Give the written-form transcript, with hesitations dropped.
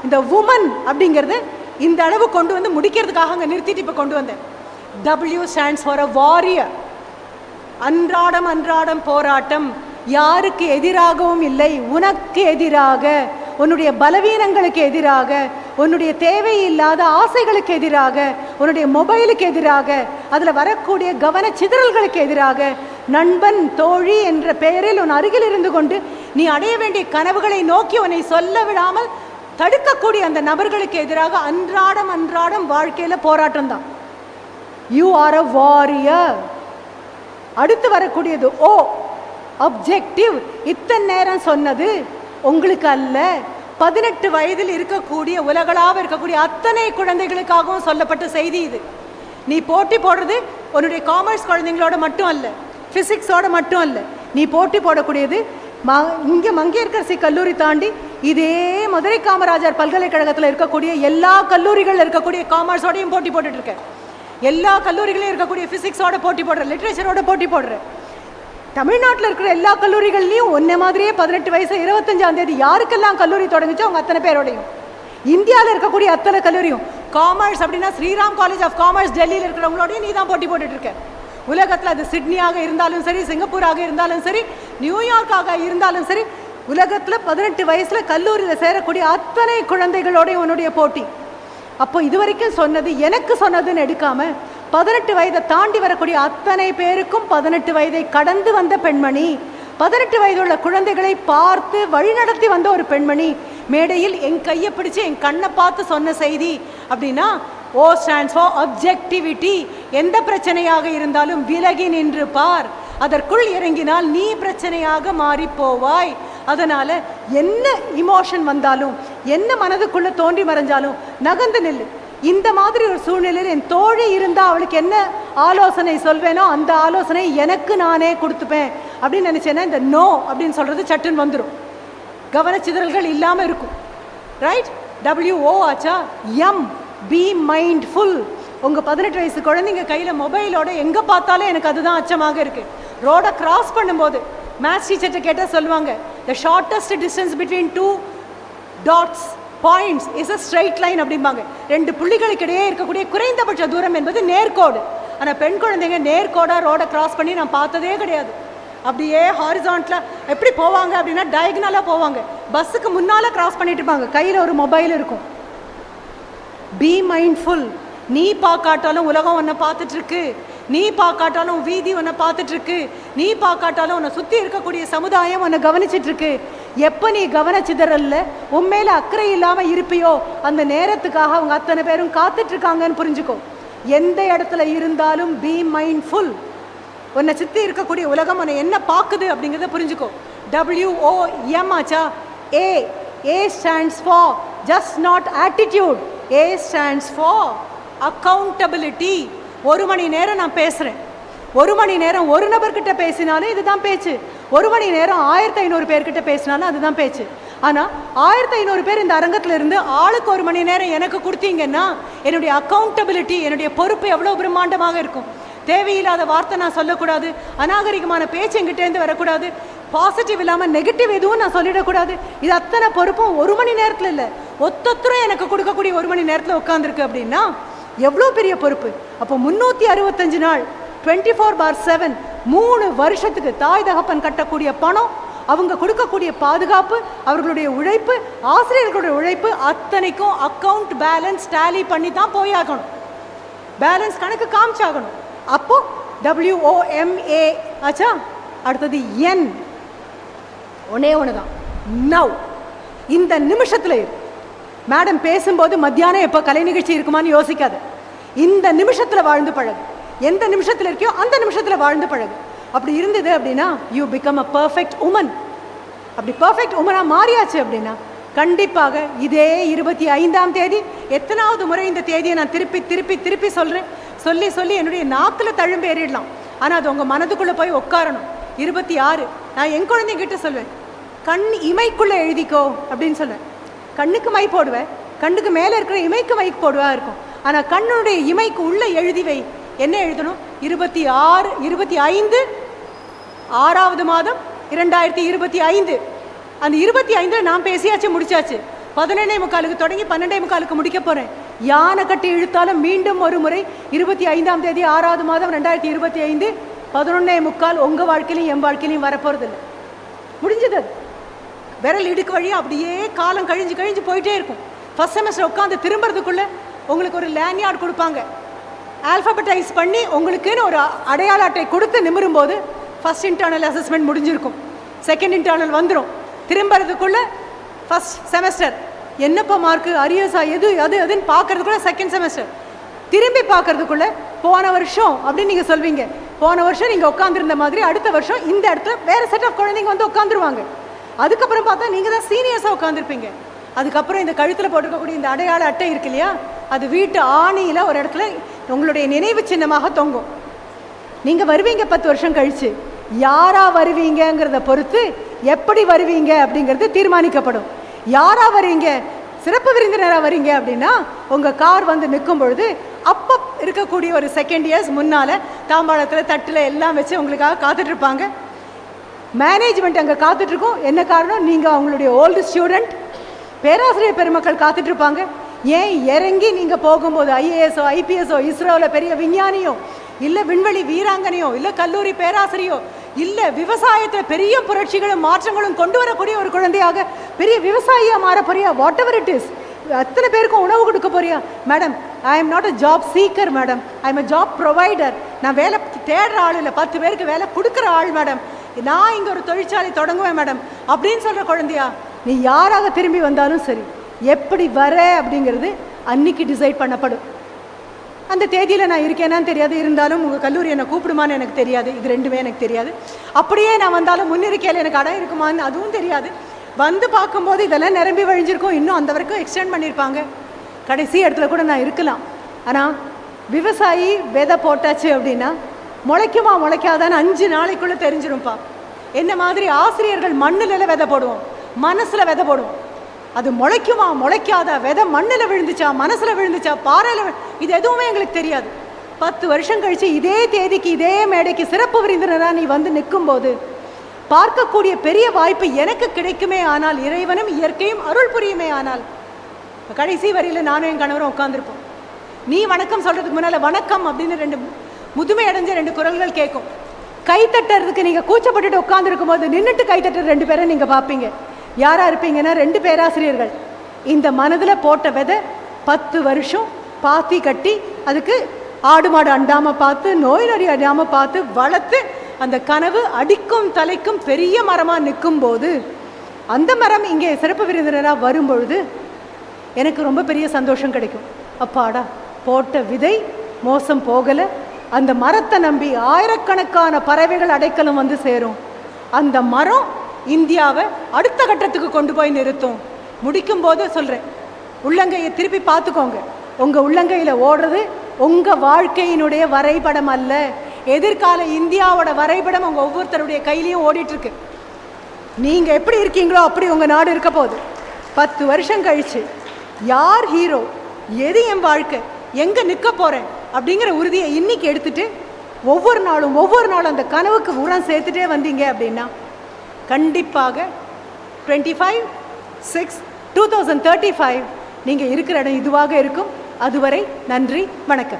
இந்த உமன் அப்படிங்கிறது இந்த அளவு கொண்டு வந்து முடிக்கிறதுக்காக அங்கே நிறுத்திட்டு இப்போ கொண்டு வந்தேன். W stands for a warrior. அன்றாடம் அன்றாடம் போராட்டம், யாருக்கு எதிராகவும் இல்லை, உனக்கு எதிராக, உன்னுடைய பலவீனங்களுக்கு எதிராக, உன்னுடைய தேவையில்லாத ஆசைகளுக்கு எதிராக, உன்னுடைய மொபைலுக்கு எதிராக, அதில் வரக்கூடிய கவன சிதறல்களுக்கு எதிராக, நண்பன் தோழி என்ற பெயரில் உன் அருகில் இருந்து கொண்டு நீ அடைய வேண்டிய கனவுகளை நோக்கி உன்னை சொல்ல விடாமல் தடுக்கக்கூடிய அந்த நபர்களுக்கு எதிராக அன்றாடம் அன்றாடம் வாழ்க்கையில் போராட்டம் தான். You are a warrior. அடுத்து வரக்கூடியது ஓ, அப்ஜெக்டிவ். இத்தனை நேரம் சொன்னது உங்களுக்கு அல்ல, 18 வயதில் இருக்கக்கூடிய உலகளாக இருக்கக்கூடிய அத்தனை குழந்தைகளுக்காகவும் சொல்லப்பட்ட செய்தி இது. நீ போட்டி போடுறது உன்னுடைய காமர்ஸ் குழந்தைங்களோட மட்டும் அல்ல, ஃபிசிக்ஸோட மட்டும் அல்ல. நீ போட்டி போடக்கூடியது இங்கே மங்கையர்கரசி கல்லூரி தாண்டி இதே மதுரை காமராஜர் பல்கலைக்கழகத்தில் இருக்கக்கூடிய எல்லா கல்லூரிகளில் இருக்கக்கூடிய காமர்ஸோடையும் போட்டி போட்டுட்டு இருக்கேன். எல்லா கல்லூரிகளையும் இருக்கக்கூடிய ஃபிசிக்ஸோட போட்டி போடுறேன், லிட்ரேச்சரோட போட்டி போடுறேன். தமிழ்நாட்டில் இருக்கிற எல்லா கல்லூரிகள்லையும் ஒன்றை மாதிரியே 18 வயசு 25ஆம் தேதி யாருக்கெல்லாம் கல்லூரி தொடங்குச்சோ அவங்க அத்தனை பேரோடையும், இந்தியாவில் இருக்கக்கூடிய அத்தனை கல்லூரியும், காமர்ஸ் அப்படின்னா ஸ்ரீராம் காலேஜ் ஆஃப் காமர்ஸ் டெல்லியில் இருக்கிறவங்களோடையும் நீ தான் போட்டி போட்டுட்டு இருக்க. உலகத்தில் அது சிட்னியாக இருந்தாலும் சரி, சிங்கப்பூராக இருந்தாலும் சரி, நியூயார்க்காக இருந்தாலும் சரி, உலகத்தில் 18 வயசில் கல்லூரியில் சேரக்கூடிய அத்தனை குழந்தைகளோடையும் உன்னுடைய போட்டி. அப்போ இதுவரைக்கும் சொன்னது எனக்கு சொன்னதுன்னு எடுக்காம 18 வயதை தாண்டி வரக்கூடிய அத்தனை பேருக்கும் 18 வயதை கடந்து வந்த பெண்மணி, 18 வயதுள்ள குழந்தைகளை பார்த்து வழிநடத்தி வந்த ஒரு பெண்மணி மேடையில் என் கையை பிடிச்சு என் கண்ணை பார்த்து சொன்ன செய்தி அப்படின்னா ஓ ஸ்டாண்ட்ஸ் ஃபார் அப்ஜெக்டிவிட்டி. எந்த பிரச்சனையாக இருந்தாலும் விலகி நின்று பார், அதற்குள் இறங்கினால் நீ பிரச்சனையாக மாறி போவாய். அதனால் என்ன இமோஷன் வந்தாலும், என்ன மனதுக்குள்ளே தோன்றி மறைஞ்சாலும் நகர்ந்து நில்லு. இந்த மாதிரி ஒரு சூழ்நிலையில் என் தோழி இருந்தால் அவளுக்கு என்ன ஆலோசனை சொல்வேனோ அந்த ஆலோசனை எனக்கு நானே கொடுத்துப்பேன் அப்படின்னு நினச்சேன்னா இந்த நோ அப்படின்னு சொல்கிறது சட்டுன்னு வந்துடும். கவனச்சிதறல்கள் இல்லாமல் இருக்கும். ரைட்? WO ஆச்சா? M, B mindful. உங்கள் 18 வயசு குழந்தைங்க கையில் மொபைலோட எங்கே பார்த்தாலும் எனக்கு அதுதான் அச்சமாக இருக்குது. ரோடை கிராஸ் பண்ணும்போது மேத்ஸ் டீச்சர்கிட்ட கேட்டால் சொல்லுவாங்க, த shortest distance between 2 dots points is a straight line அப்படிம்பாங்க. 2 புள்ளிகளுக்கு இடையே இருக்கக்கூடிய குறைந்தபட்ச தூரம் என்பது நேர்கோடு. ஆனால் பெண் குழந்தைங்க நேர்கோடாக ரோடை கிராஸ் பண்ணி நான் பார்த்ததே கிடையாது. அப்படியே ஹாரிசான்டலாக எப்படி போவாங்க அப்படின்னா டயகனலாக போவாங்க. பஸ்ஸுக்கு முன்னால் கிராஸ் பண்ணிட்டு இருப்பாங்க, கையில் ஒரு மொபைல் இருக்கும். B mindful. நீ பார்க்காட்டாலும் உலகம் உன்னை பார்த்துட்ருக்கு, நீ பார்க்காட்டாலும் வீதி உன்னை பார்த்துட்ருக்கு, நீ பார்க்காட்டாலும் உன்னை சுற்றி இருக்கக்கூடிய சமுதாயம் உன்னை கவனிச்சிட்ருக்கு. எப்போ நீ கவனச்சிதறல்ல உண்மையில அக்கறை இல்லாமல் இருப்பியோ அந்த நேரத்துக்காக அவங்க அத்தனை பேரும் காத்துட்ருக்காங்கன்னு புரிஞ்சுக்கோ. எந்த இடத்துல இருந்தாலும் பி மைண்ட்ஃபுல். உன்னை சுற்றி இருக்கக்கூடிய உலகம் உன்னை என்ன பார்க்குது அப்படிங்கிறத புரிஞ்சுக்கோ. WOM ஆச்சா? A stands for just not attitude. A stands for accountability. 1 மணி நேரம் நான் பேசுகிறேன், 1 மணி நேரம் ஒரு நபர்கிட்ட பேசினாலும் இதுதான் பேச்சு, 1 மணி நேரம் 1500 பேர்கிட்ட பேசினாலும் அதுதான் பேச்சு. ஆனால் 1500 பேர் இந்த அரங்கத்தில் இருந்து ஆளுக்கு 1 மணி நேரம் எனக்கு கொடுத்தீங்கன்னா என்னுடைய அக்கௌண்டபிலிட்டி, என்னுடைய பொறுப்பு எவ்வளோ பிரம்மாண்டமாக இருக்கும். தேவையில்லாத வார்த்தை நான் சொல்லக்கூடாது, அநாகரிகமான பேச்சு எங்கிட்டேருந்து வரக்கூடாது, பாசிட்டிவ் இல்லாமல் நெகட்டிவ் எதுவும் நான் சொல்லிடக்கூடாது. இது அத்தனை பொறுப்பும் 1 மணி நேரத்தில் இல்லை, ஒத்தொத்தரும் எனக்கு கொடுக்கக்கூடிய 1 மணி நேரத்தில் உட்காந்துருக்கு அப்படின்னா எவ்வளோ பெரிய பொறுப்பு. அப்போ 365 நாள் 24/7 3 வருஷத்துக்கு தாய் தகப்பன் கட்டக்கூடிய பணம், அவங்க கொடுக்கக்கூடிய பாதுகாப்பு, அவர்களுடைய உழைப்பு, ஆசிரியர்களுடைய உழைப்பு அத்தனைக்கும் அக்கௌண்ட் பேலன்ஸ் டேலி பண்ணி தான் போயாகணும். பேலன்ஸ் கணக்கு காமிச்சாகணும். அப்போ WOMA ஆச்சா? அடுத்தது N. ஒன்னே ஒன்று தான், நவ். இந்த நிமிஷத்தில் மேடம் பேசும்போது மத்தியானம் எப்போ கலை நிகழ்ச்சி இருக்குமான்னு யோசிக்காத. இந்த நிமிஷத்தில் வாழ்ந்து பழகு. எந்த நிமிஷத்தில் இருக்கியோ அந்த நிமிஷத்தில் வாழ்ந்து பழகு. அப்படி இருந்தது அப்படின்னா you become a perfect woman. அப்படி பர்ஃபெக்ட் உமனாக மாறியாச்சு அப்படின்னா கண்டிப்பாக இதே 25ஆம் தேதி, எத்தனாவது முறை இந்த தேதியை நான் திருப்பி திருப்பி திருப்பி சொல்கிறேன், சொல்லி சொல்லி என்னுடைய நாக்கில் தழும்பு ஏறிடலாம். ஆனால் அது உங்கள் மனதுக்குள்ளே போய் உட்காரணும். 26 நான் என் குழந்தைங்கிட்ட சொல்வேன், கண் இமைக்குள்ளே எழுதிக்கோ அப்படின்னு சொல்லுவேன். கண்ணுக்கு மை போடுவேன், கண்ணுக்கு மேலே இருக்கிற இமைக்கு மைக்கு போடுவா இருக்கும். ஆனால் கண்ணுடைய இமைக்கு உள்ளே எழுதி வை. என்ன எழுதணும்? 25 6வது மாதம் 2025. அந்த 25 நான் பேசியாச்சு, முடிச்சாச்சு. 11:45 தொடங்கி 12:45 முடிக்க போகிறேன். யானை கட்டி இழுத்தாலும் மீண்டும் ஒரு முறை 25ஆம் தேதி 6வது மாதம் 2025 11:45 உங்கள் வாழ்க்கையிலையும் என் வாழ்க்கையிலையும் வரப்போகிறதில்லை. முடிஞ்சது. அது விரல் இடுக்கு வழியாக அப்படியே காலம் கழிஞ்சு போயிட்டே இருக்கும். ஃபஸ்ட் செமஸ்டர் உட்காந்து திரும்புறதுக்குள்ளே உங்களுக்கு ஒரு லேண்ட்யார்டு கொடுப்பாங்க. ஆல்ஃபபெட்டைஸ் பண்ணி உங்களுக்குன்னு ஒரு அடையாள அட்டை கொடுத்து நிமிரும்போது ஃபஸ்ட் இன்டர்னல் அசஸ்மெண்ட் முடிஞ்சிருக்கும். செகண்ட் இன்டர்னல் வந்துடும். திரும்புறதுக்குள்ளே ஃபஸ்ட் செமஸ்டர் என்னப்பா மார்க்கு, அரியர்ஸா, அதுன்னு பார்க்கறதுக்குள்ளே செகண்ட் செமஸ்டர். திரும்பி பார்க்கறதுக்குள்ளே போன வருஷம் அப்படின்னு நீங்கள் சொல்வீங்க. போன வருஷம் நீங்கள் உட்காந்துருந்த மாதிரி அடுத்த வருஷம் இந்த இடத்துல வேறு செட் ஆஃப் குழந்தைங்க வந்து உட்காந்துருவாங்க. அதுக்கப்புறம் பார்த்தா நீங்கள் தான் சீனியர்ஸாக உட்காந்துருப்பீங்க. அதுக்கப்புறம் இந்த கழுத்தில் போட்டுக்கக்கூடிய இந்த அடையாள அட்டை இருக்கு இல்லையா, அது வீட்டு ஆணியில் ஒரு இடத்துல உங்களுடைய நினைவு சின்னமாக தொங்கும். நீங்கள் வருவீங்க 10 வருஷம் கழித்து. யாராக வருவீங்கிறத பொறுத்து எப்படி வருவீங்க அப்படிங்கிறது தீர்மானிக்கப்படும். யாராக வருவீங்க, சிறப்பு விருந்தினராக வரீங்க அப்படின்னா உங்கள் கார் வந்து நிற்கும் பொழுது அப்போ இருக்கக்கூடிய ஒரு செகண்ட் இயர்ஸ் முன்னால் தாம்பாளத்தில் தட்டில் எல்லாம் வச்சு உங்களுக்காக காத்துட்ருப்பாங்க. மேனேஜ்மெண்ட் அங்கே காத்துட்ருக்கோம். என்ன காரணம், நீங்கள் அவங்களுடைய ஓல்டு ஸ்டூடெண்ட். பேராசிரியர் பெருமக்கள் காத்துட்ருப்பாங்க. ஏன் இறங்கி நீங்கள் போகும்போது ஐஏஎஸோ ஐபிஎஸோ இஸ்ரோவில் பெரிய விஞ்ஞானியோ இல்லை விண்வெளி வீராங்கனையோ இல்லை கல்லூரி பேராசிரியோ இல்லை விவசாயத்தில் பெரிய புரட்சிகளும் மாற்றங்களும் கொண்டு வரக்கூடிய ஒரு குழந்தையாக பெரிய விவசாயியாக மாற போறியா, வாட் எவர் இட் இஸ். அத்தனை பேருக்கும் உணவு கொடுக்க போறியா. Madam, I am not a job seeker madam, I am a job provider. நான் வேலை தேடுற ஆள் இல்லை, 10 பேருக்கு வேலை கொடுக்குற ஆள் மேடம். நான் இங்கே ஒரு தொழிற்சாலை தொடங்குவேன் மேடம் அப்படின்னு சொல்கிற குழந்தையா. நீ யாராக திரும்பி வந்தாலும் சரி, எப்படி வர அப்படிங்கிறது அன்னைக்கு டிசைட் பண்ணப்படும். அந்த தேதியில் நான் இருக்கேனான்னு தெரியாது, இருந்தாலும் உங்கள் கல்லூரி என்னை கூப்பிடுமான்னு எனக்கு தெரியாது. இது ரெண்டுமே எனக்கு தெரியாது. அப்படியே நான் வந்தாலும் முன்னிருக்கையில் எனக்கு இடம் இருக்குமான்னு அதுவும் தெரியாது. வந்து பார்க்கும்போது இதெல்லாம் நிரம்பி வழிஞ்சிருக்கும். இன்னும் அந்த வரைக்கும் எக்ஸ்டெண்ட் பண்ணியிருப்பாங்க. கடைசி இடத்துல கூட நான் இருக்கலாம். ஆனால் விவசாயி விதை போட்டாச்சு அப்படின்னா முளைக்குமா முளைக்காதான்னு 5 நாளைக்குள்ளே தெரிஞ்சிரும்ப்பா. என்ன மாதிரி ஆசிரியர்கள் மண்ணில் விதை போடுவோம், மனசில் விதை போடுவோம். அது முளைக்குமா முளைக்காத, விதை மண்ணில் விழுந்துச்சா மனசில் விழுந்துச்சா பாறையில், இது எதுவுமே எங்களுக்கு தெரியாது. 10 வருஷம் கழித்து இதே தேதிக்கு இதே மேடைக்கு சிறப்பு விருந்தினராக நீ வந்து நிற்கும்போது பார்க்கக்கூடிய பெரிய வாய்ப்பு எனக்கு கிடைக்குமே ஆனால், இறைவனும் இயற்கையும் அருள் புரியுமே ஆனால், கடைசி வரியில் நானும் என் கணவரும் உட்காந்துருப்போம். நீ வணக்கம் சொல்கிறதுக்கு முன்னால் வணக்கம் அப்படின்னு 2 முதுமை அடைஞ்ச 2 குரல்கள் கேட்கும். கைத்தட்டுறதுக்கு நீங்கள் கூச்சப்பட்டுட்டு உட்காந்துருக்கும் போது நின்றுட்டு கைத்தட்டுற 2 பேரை நீங்கள் பார்ப்பீங்க. யாராக இருப்பீங்கன்னா 2 பேராசிரியர்கள். இந்த மனதில் போட்ட விதை 10 வருஷம் பாத்தி கட்டி அதுக்கு ஆடு மாடு அண்டாமல் பார்த்து நோய் நொடி அண்டாமல் பார்த்து வளர்த்து அந்த கனவு அடிக்கும் தலைக்கும் பெரிய மரமாக நிற்கும் போது அந்த மரம் இங்கே சிறப்பு விருந்தினராக வரும்பொழுது எனக்கு ரொம்ப பெரிய சந்தோஷம் கிடைக்கும். அப்பாடா, போட்ட விதை மோசம் போகலை. அந்த மரத்தை நம்பி ஆயிரக்கணக்கான பறவைகள் அடைக்கலம் வந்து சேரும். அந்த மரம் இந்தியாவை அடுத்த கட்டத்துக்கு கொண்டு போய் நிறுத்தும். முடிக்கும் போது சொல்கிறேன், உள்ளங்கையை திருப்பி பார்த்துக்கோங்க. உங்கள் உள்ளங்கையில் ஓடுறது உங்கள் வாழ்க்கையினுடைய வரைபடம் அல்ல. எதிர்கால இந்தியாவோட வரைபடம் உங்கள் ஒவ்வொருத்தருடைய கையிலையும் ஓடிட்டுருக்கு. நீங்கள் எப்படி இருக்கீங்களோ அப்படி உங்கள் நாடு இருக்க போகுது. 10 வருஷம் கழித்து யார் ஹீரோ, எது என் வாழ்க்கை, எங்கே நிற்க போகிறேன் அப்படிங்கிற உறுதியை இன்றைக்கி எடுத்துகிட்டு ஒவ்வொரு நாளும் அந்த கனவுக்கு உரம் சேர்த்துட்டே வந்தீங்க அப்படின்னா கண்டிப்பாக 25/6/2035 நீங்கள் இருக்கிற இடம் இதுவாக இருக்கும். அதுவரை நன்றி, வணக்கம்.